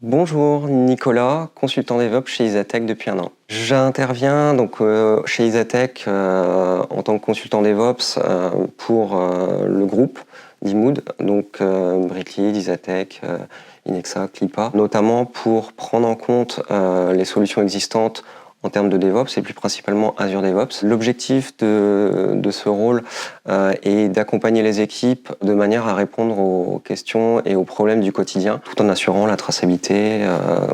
Bonjour, Nicolas, consultant DevOps chez Isatec depuis 1 an. J'interviens donc chez Isatec en tant que consultant DevOps pour le groupe d'Imood, donc Bricklead, Isatec, Inexa, Clipa, notamment pour prendre en compte les solutions existantes en termes de DevOps et plus principalement Azure DevOps. L'objectif de ce rôle est d'accompagner les équipes de manière à répondre aux questions et aux problèmes du quotidien, tout en assurant la traçabilité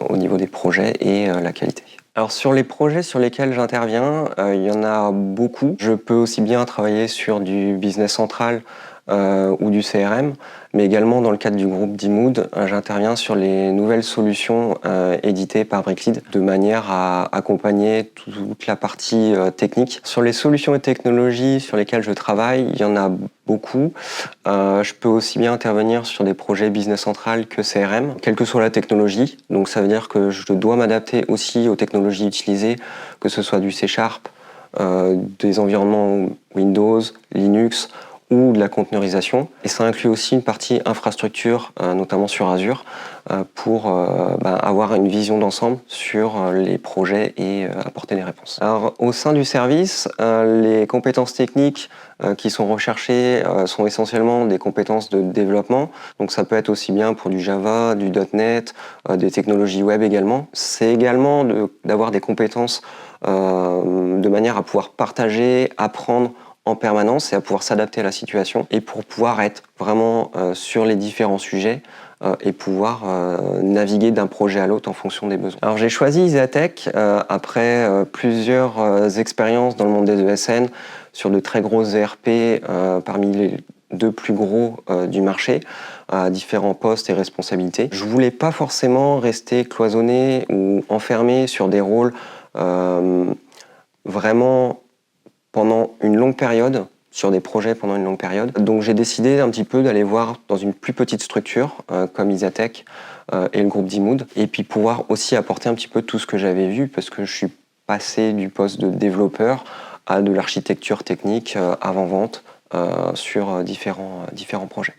au niveau des projets et la qualité. Alors sur les projets sur lesquels j'interviens, il y en a beaucoup. Je peux aussi bien travailler sur du business central ou du CRM, mais également dans le cadre du groupe d'Imood, j'interviens sur les nouvelles solutions éditées par Bricklead de manière à accompagner toute la partie technique. Sur les solutions et technologies sur lesquelles je travaille, il y en a beaucoup. Je peux aussi bien intervenir sur des projets business central que CRM, quelle que soit la technologie. Donc ça veut dire que je dois m'adapter aussi aux technologies utilisées, que ce soit du C#, des environnements Windows, Linux, ou de la conteneurisation. Et ça inclut aussi une partie infrastructure, notamment sur Azure, pour avoir une vision d'ensemble sur les projets et apporter des réponses. Alors, au sein du service, les compétences techniques qui sont recherchées sont essentiellement des compétences de développement. Donc ça peut être aussi bien pour du Java, du .NET, des technologies web également. C'est également d'avoir des compétences de manière à pouvoir partager, apprendre en permanence et à pouvoir s'adapter à la situation et pour pouvoir être vraiment sur les différents sujets et pouvoir naviguer d'un projet à l'autre en fonction des besoins. Alors j'ai choisi Isatec après plusieurs expériences dans le monde des ESN sur de très grosses ERP parmi les 2 plus gros du marché, à différents postes et responsabilités. Je voulais pas forcément rester cloisonné ou enfermé sur des rôles vraiment pendant une longue période, sur des projets pendant une longue période. Donc j'ai décidé un petit peu d'aller voir dans une plus petite structure comme Isatec et le groupe d'Imood, et puis pouvoir aussi apporter un petit peu tout ce que j'avais vu, parce que je suis passé du poste de développeur à de l'architecture technique avant-vente sur différents projets.